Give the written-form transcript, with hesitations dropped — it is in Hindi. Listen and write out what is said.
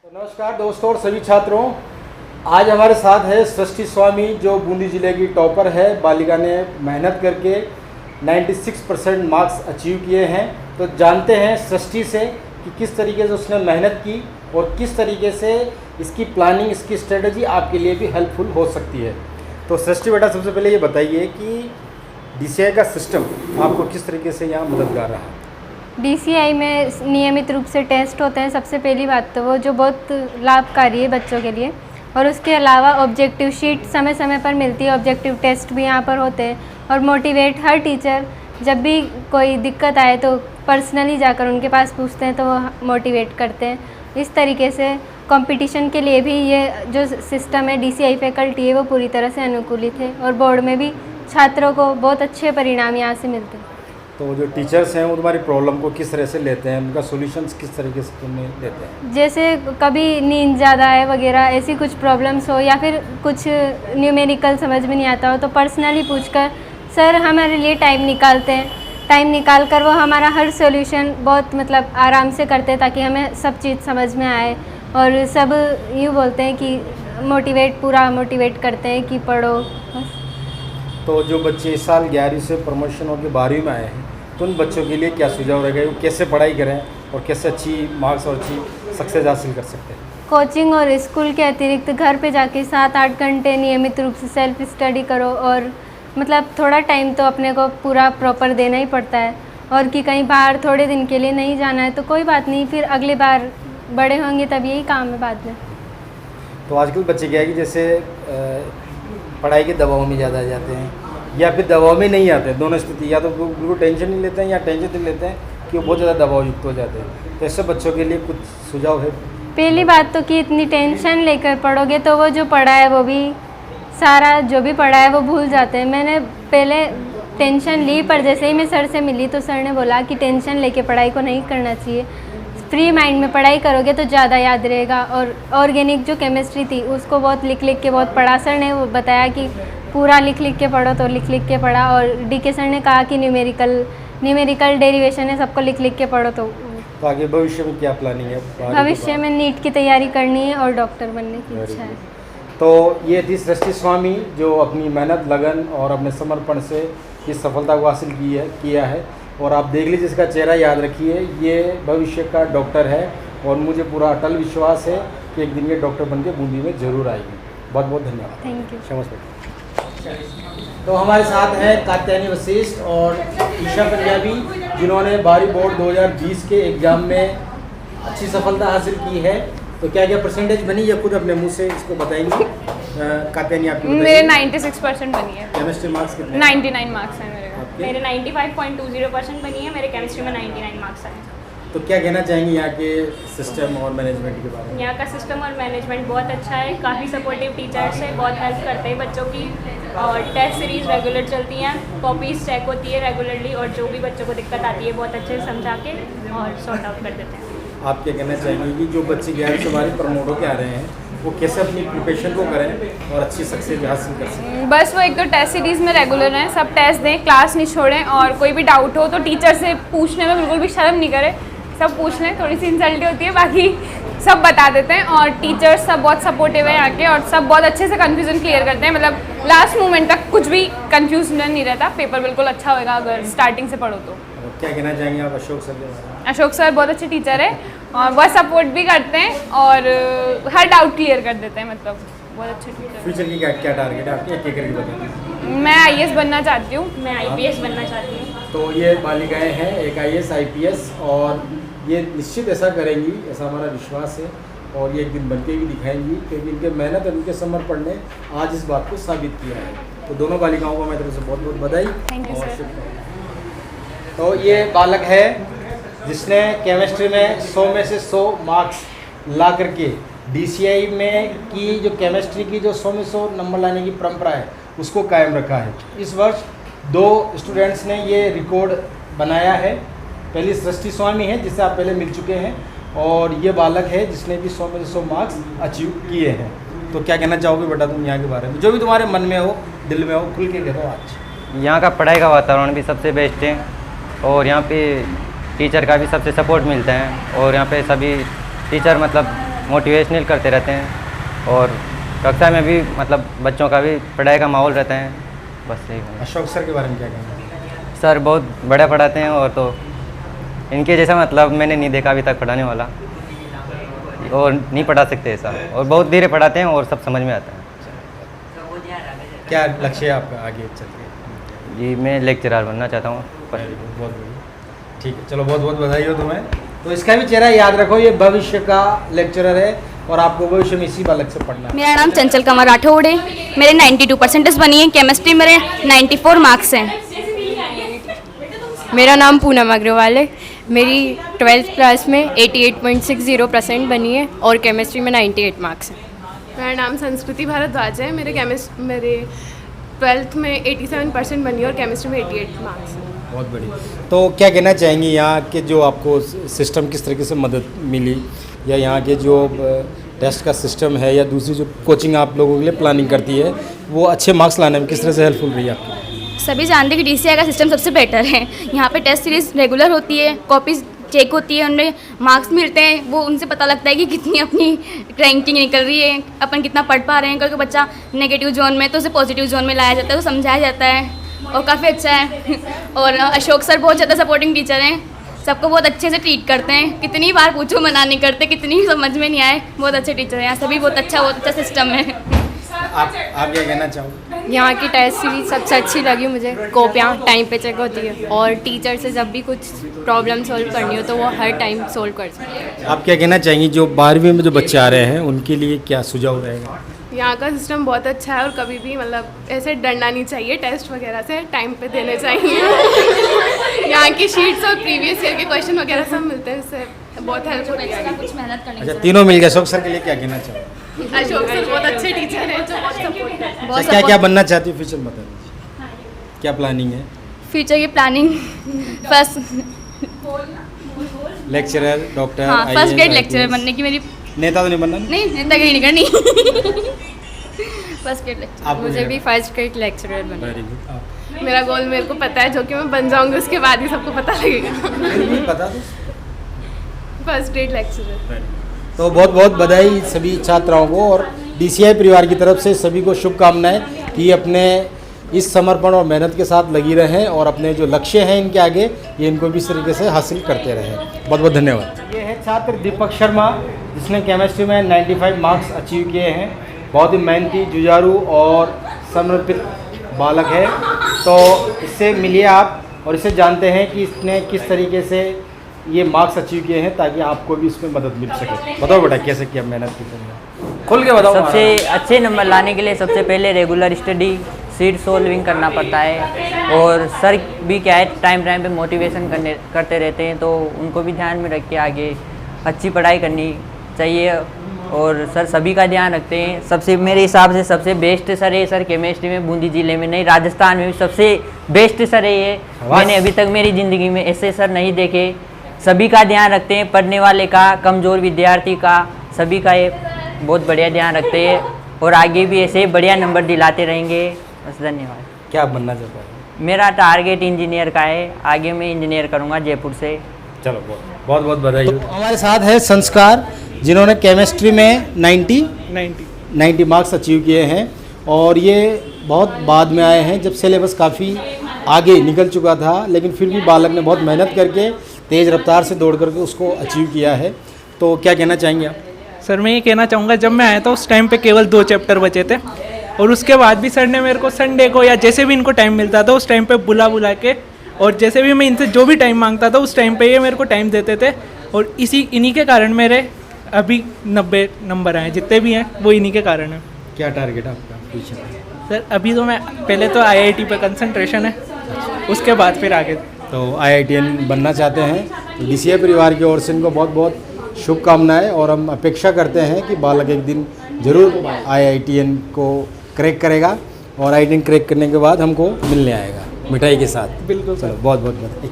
तो नमस्कार दोस्तों और सभी छात्रों, आज हमारे साथ है सृष्टि स्वामी जो बूंदी जिले की टॉपर है। बालिका ने मेहनत करके 96% मार्क्स अचीव किए हैं। तो जानते हैं सृष्टि से कि किस तरीके से उसने मेहनत की और किस तरीके से इसकी प्लानिंग, इसकी स्ट्रेटजी आपके लिए भी हेल्पफुल हो सकती है। तो सृष्टि बेटा, सबसे पहले ये बताइए कि DCI का सिस्टम आपको किस तरीके से यहाँ मददगार रहा? DCI में नियमित रूप से टेस्ट होते हैं। सबसे पहली बात तो वो जो बहुत लाभकारी है बच्चों के लिए, और उसके अलावा ऑब्जेक्टिव शीट समय समय पर मिलती है। ऑब्जेक्टिव टेस्ट भी यहाँ पर होते हैं और मोटिवेट हर टीचर जब भी कोई दिक्कत आए तो पर्सनली जाकर उनके पास पूछते हैं तो वो मोटिवेट करते हैं। इस तरीके से कंपटीशन के लिए भी ये जो सिस्टम है DCI फैकल्टी है वो पूरी तरह से अनुकूलित है, और बोर्ड में भी छात्रों को बहुत अच्छे परिणाम यहाँ से मिलते हैं। तो जो टीचर्स हैं वो तुम्हारी प्रॉब्लम को किस तरह से लेते हैं, उनका सॉल्यूशंस किस तरीके से तुम्हें देते हैं? जैसे कभी नींद ज़्यादा है वगैरह, ऐसी कुछ प्रॉब्लम्स हो या फिर कुछ न्यूमेरिकल समझ में नहीं आता हो तो पर्सनली पूछकर सर हमारे लिए टाइम निकालते हैं। टाइम निकाल कर वो हमारा हर सॉल्यूशन बहुत आराम से करते हैं ताकि हमें सब चीज़ समझ में आए। और सब यूँ बोलते हैं कि पूरा मोटिवेट करते हैं कि पढ़ो बस। तो जो बच्चे इस साल 11वीं से प्रमोशन होकर 12वीं में आए हैं तो उन बच्चों के लिए क्या सुझाव रहेगा, वो कैसे पढ़ाई करें और कैसे अच्छी मार्क्स और अच्छी सक्सेस हासिल कर सकते हैं? कोचिंग और स्कूल के अतिरिक्त घर पे जाके 7-8 घंटे नियमित रूप से सेल्फ स्टडी करो, और थोड़ा टाइम तो अपने को पूरा प्रॉपर देना ही पड़ता है। और कि कहीं बाहर थोड़े दिन के लिए नहीं जाना है तो कोई बात नहीं, फिर अगली बार बड़े होंगे तब यही काम है बाद में। तो आजकल बच्चे क्या है कि जैसे पढ़ाई के दबाव में ज़्यादा आ जाते हैं या फिर दबाव में नहीं आते हैं, दोनों स्थिति, या तो बिल्कुल टेंशन नहीं लेते हैं या टेंशन नहीं लेते हैं कि वो बहुत ज़्यादा दबाव युक्त हो जाते हैं। तो ऐसे बच्चों के लिए कुछ सुझाव है? पहली बात तो कि इतनी टेंशन लेकर पढ़ोगे तो वो जो पढ़ा है वो भी सारा जो भी पढ़ा है वो भूल जाते हैं। मैंने पहले टेंशन ली, पर जैसे ही मैं सर से मिली तो सर ने बोला कि टेंशन लेके पढ़ाई को नहीं करना चाहिए, फ्री माइंड में पढ़ाई करोगे तो ज़्यादा याद रहेगा। और ऑर्गेनिक जो केमिस्ट्री थी उसको बहुत लिख लिख के बहुत पढ़ा। सर ने वो बताया कि पूरा लिख लिख के पढ़ो तो लिख लिख के पढ़ा। और DK सर ने कहा कि न्यूमेरिकल डेरिवेशन है, सबको लिख लिख के पढ़ो। तो आगे भविष्य में क्या प्लानिंग है? भविष्य में नीट की तैयारी करनी है और डॉक्टर बनने की इच्छा है। तो ये थी सृष्टि स्वामी जो अपनी मेहनत, लगन और अपने समर्पण से इस सफलता को हासिल किया है। और आप देख लीजिए, इसका चेहरा याद रखिए, ये भविष्य का डॉक्टर है और मुझे पूरा अटल विश्वास है कि एक दिन ये डॉक्टर बन के बूंदी में ज़रूर आएगी। बहुत बहुत धन्यवाद। Thank you. तो हमारे साथ हैं कात्यायनी वशिष्ठ और ईशा पंजाबी, जिन्होंने 12वीं बोर्ड 2020 के एग्ज़ाम में अच्छी सफलता हासिल की है। तो क्या क्या परसेंटेज बनी, या खुद अपने मुंह से इसको बताएंगी? कात्यायनी आपकी मेरे 96% बनी है। केमिस्ट्री मार्क्स कितने? 99 मार्क्स हैं मेरे 95.20% बनी है। मेरे केमिस्ट्री में 99 मार्क्स आए। तो क्या कहना चाहेंगे यहाँ के सिस्टम और मैनेजमेंट के बारे में? यहाँ का सिस्टम और मैनेजमेंट बहुत अच्छा है, काफ़ी सपोर्टिव टीचर्स है, बहुत हेल्प करते हैं बच्चों की। और टेस्ट सीरीज़ रेगुलर चलती हैं, कॉपीज़ चेक होती है रेगुलरली, और जो भी बच्चों को दिक्कत आती है बहुत अच्छे से समझा के और सॉर्ट आउट कर देते हैं। आप क्या कहना चाहेंगे कि जो बच्चे 11वीं से 12वीं प्रमोट होकर आ रहे हैं वो कैसे अपनी प्रिपरेशन को करें और अच्छी सक्सेस हासिल कर सकें? बस वो एक तो टेस्ट सीरीज़ में रेगुलर रहें, सब टेस्ट दें, क्लास नहीं छोड़ें, और कोई भी डाउट हो तो टीचर से पूछने में बिल्कुल भी शर्म नहीं करें, सब पूछ लें। थोड़ी सी इंसल्टी होती है, बाकी सब बता देते हैं। और टीचर्स सब बहुत सपोर्टिव है आके, और सब बहुत अच्छे से कन्फ्यूज़न क्लियर करते हैं। लास्ट मोमेंट तक कुछ भी कन्फ्यूजन नहीं रहता। पेपर बिल्कुल अच्छा होगा अगर स्टार्टिंग से पढ़ो तो। क्या कहना चाहेंगे आप अशोक सर के बारे में? अशोक सर बहुत अच्छे टीचर है और बहुत सपोर्ट भी करते हैं और हर डाउट क्लियर कर देते हैं। बहुत अच्छे टीचर। फ्यूचर की क्या टारगेट है आपकी, एक करके बताइए। मैं IAS बनना चाहती हूँ। मैं IPS बनना चाहती हूँ। तो ये बालिकाएँ हैं, एक IAS IPS, और ये निश्चित ऐसा करेंगी, ऐसा हमारा विश्वास है। और ये एक दिन बनके भी दिखाएंगी, क्योंकि इनके मेहनत और इनके समर्पण ने आज इस बात को साबित किया है। तो दोनों बालिकाओं को मैं तरफ से बहुत बहुत बधाई और शुभकामनाएं। तो ये बालक है जिसने केमिस्ट्री में 100 में से 100 मार्क्स ला करके DCI में की जो केमिस्ट्री की जो 100 में 100 नंबर लाने की परंपरा है उसको कायम रखा है। इस वर्ष 2 स्टूडेंट्स ने ये रिकॉर्ड बनाया है। पहली सृष्टि स्वामी है जिससे आप पहले मिल चुके हैं, और ये बालक है जिसने भी 100 में से 100 मार्क्स अचीव किए हैं। तो क्या कहना चाहोगे बेटा तुम यहाँ के बारे में, जो भी तुम्हारे मन में हो, दिल में हो, खुल के कहो आज। यहाँ का पढ़ाई का वातावरण भी सबसे बेस्ट है, और यहाँ पे टीचर का भी सबसे सपोर्ट मिलता है, और यहाँ पे सभी टीचर मोटिवेशनल करते रहते हैं और कक्षा में भी मतलब बच्चों का भी पढ़ाई का माहौल रहता है। बस यही है। अशोक सर के बारे में क्या कहना है? सर बहुत बढ़िया पढ़ाते हैं और तो इनके जैसा मतलब मैंने नहीं देखा अभी तक पढ़ाने वाला, और नहीं पढ़ा सकते ऐसा, और बहुत धीरे पढ़ाते हैं और सब समझ में आता है। क्या लक्ष्य है आपका आगे चल के? जी मैं लेक्चरर बनना चाहता हूँ। बहुत बढ़िया, ठीक है, चलो बहुत बहुत बधाई हो तुम्हें। तो इसका भी चेहरा याद रखो, ये भविष्य का लेक्चरर है और आपको भविष्य में इसी बालक से पढ़ना है। मेरा नाम चंचल कमर राठौड़ है। मेरे 92 परसेंटेज बनी है। केमिस्ट्री मेरे 94 मार्क्स हैं। मेरा नाम पूनम अग्रवाल है। मेरी 12th क्लास में 88.60% बनी है और केमिस्ट्री में 98 मार्क्स हैं। मेरा नाम संस्कृति भारद्वाज है। मेरे 12th में 87% बनी और केमिस्ट्री में 88 मार्क्स हैं। बहुत बढ़िया। तो क्या कहना चाहेंगी यहाँ के जो आपको सिस्टम किस तरीके से मदद मिली, या यहाँ के जो टेस्ट का सिस्टम है या दूसरी जो कोचिंग आप लोगों के लिए प्लानिंग करती है वो अच्छे मार्क्स लाने में किस तरह से हेल्पफुल रही आपकी? सभी जानते हैं कि DCI का सिस्टम सबसे बेटर है। यहाँ पे टेस्ट सीरीज रेगुलर होती है, कॉपीज चेक होती है, उनमें मार्क्स मिलते हैं, वो उनसे पता लगता है कि कितनी अपनी रैंकिंग निकल रही है, अपन कितना पढ़ पा रहे हैं। क्योंकि बच्चा नेगेटिव जोन में तो उसे पॉजिटिव जोन में लाया जाता है, तो समझाया जाता है और काफ़ी अच्छा है। और अशोक सर बहुत ज़्यादा सपोर्टिंग टीचर हैं, सबको बहुत अच्छे से ट्रीट करते हैं। कितनी बार पूछो मना नहीं करते, कितनी समझ में नहीं आए, बहुत अच्छे टीचर हैं यहाँ सभी। बहुत अच्छा सिस्टम है। आप क्या कहना चाहोगे? यहाँ की टेस्ट सीरीज सबसे अच्छी लगी मुझे। कॉपियाँ टाइम पे चेक होती है और टीचर से जब भी कुछ प्रॉब्लम सॉल्व करनी हो तो वो हर टाइम सॉल्व कर सकते हैं। आप क्या कहना चाहेंगी जो 12वीं में जो बच्चे आ रहे हैं उनके लिए क्या सुझाव रहेगा? यहाँ का सिस्टम बहुत अच्छा है और कभी भी मतलब ऐसे डरना नहीं चाहिए। टेस्ट वगैरह से टाइम पे देने चाहिए। यहाँ की शीट्स और प्रीवियस ईयर के क्वेश्चन वगैरह सब मिलते हैं, इससे बहुत हेल्प होती है। कुछ मेहनत करनी अच्छा, तीनों मिल गए। अशोक सर के लिए क्या कहना चाहोगे? अशोक सर बहुत अच्छे टीचर हैं जो बहुत सपोर्ट करते हैं। अच्छा, क्या क्या बनना चाहती हो फ्यूचर में बता दीजिए, क्या प्लानिंग है? फ्यूचर की planning first lecturer, doctor, first grade lecturer बनने की मेरी। नेता तो नहीं बनना? नहीं नेतागिरी नहीं करनी। First grade lecturer. मुझे भी फर्स्ट ग्रेड लेक्चरर बनना। Very good. मेरा गोल मेरे को पता है, जो कि मैं बन जाऊंगी उसके बाद ही सबको पता लगेगा। बता दो। First grade lecturer. तो बहुत बहुत बधाई सभी छात्राओं को और DCI परिवार की तरफ से सभी को शुभकामनाएं कि अपने इस समर्पण और मेहनत के साथ लगी रहें और अपने जो लक्ष्य हैं इनके आगे ये इनको भी इस तरीके से हासिल करते रहें। बहुत बहुत धन्यवाद। ये है छात्र दीपक शर्मा जिसने केमिस्ट्री में 95 मार्क्स अचीव किए हैं। बहुत ही मेहनती, जुझारू और समर्पित बालक है। तो इससे मिलिए आप और इससे जानते हैं कि इसने किस तरीके से ये मार्क्स अचीव किए हैं ताकि आपको भी इसमें मदद मिल सके। बताओ बेटा कैसे किया मेहनत की तुमने, खुल के बताओ। सबसे अच्छे नंबर लाने के लिए सबसे पहले रेगुलर स्टडी, सीट सोल्विंग करना पड़ता है और सर भी क्या है टाइम पे मोटिवेशन करते रहते हैं, तो उनको भी ध्यान में रख के आगे अच्छी पढ़ाई करनी चाहिए। और सर सभी का ध्यान रखते हैं। सबसे मेरे हिसाब से सबसे बेस्ट सर है सर केमिस्ट्री में, बूंदी जिले में नहीं राजस्थान में भी सबसे बेस्ट सर है ये। मैंने अभी तक मेरी ज़िंदगी में ऐसे सर नहीं देखे। सभी का ध्यान रखते हैं, पढ़ने वाले का, कमज़ोर विद्यार्थी का, सभी का ये बहुत बढ़िया ध्यान रखते हैं और आगे भी ऐसे बढ़िया नंबर दिलाते रहेंगे। बस धन्यवाद। क्या बनना चाहता है? मेरा टारगेट इंजीनियर का है, आगे मैं इंजीनियर करूँगा जयपुर से। चलो बहुत बहुत बधाई। तो हमारे साथ है संस्कार जिन्होंने केमिस्ट्री में 90 मार्क्स अचीव किए हैं और ये बहुत बाद में आए हैं जब सिलेबस काफ़ी आगे निकल चुका था, लेकिन फिर भी बालक ने बहुत मेहनत करके तेज़ रफ्तार से दौड़ करके उसको अचीव किया है। तो क्या कहना चाहेंगे आप? सर मैं ये कहना चाहूँगा, जब मैं आया था उस टाइम पे केवल 2 चैप्टर बचे थे और उसके बाद भी सर ने मेरे को संडे को या जैसे भी इनको टाइम मिलता था उस टाइम पे बुला के और जैसे भी मैं इनसे जो भी टाइम मांगता था उस टाइम पे ये मेरे को टाइम देते थे और इन्हीं के कारण मेरे अभी 90 नंबर आए, जितने भी हैं वो इन्हीं के कारण हैं। क्या टारगेट है आपका फ्यूचर? सर अभी तो मैं पहले तो IIT पे कंसंट्रेशन है, उसके बाद फिर आगे। तो IITian बनना चाहते हैं तो DCI परिवार की ओर से इनको बहुत बहुत शुभकामनाएं और हम अपेक्षा करते हैं कि बालक एक दिन ज़रूर IITian को क्रैक करेगा और IITian क्रैक करने के बाद हमको मिलने आएगा मिठाई के साथ। बिल्कुल। चलो बहुत बहुत बधाई।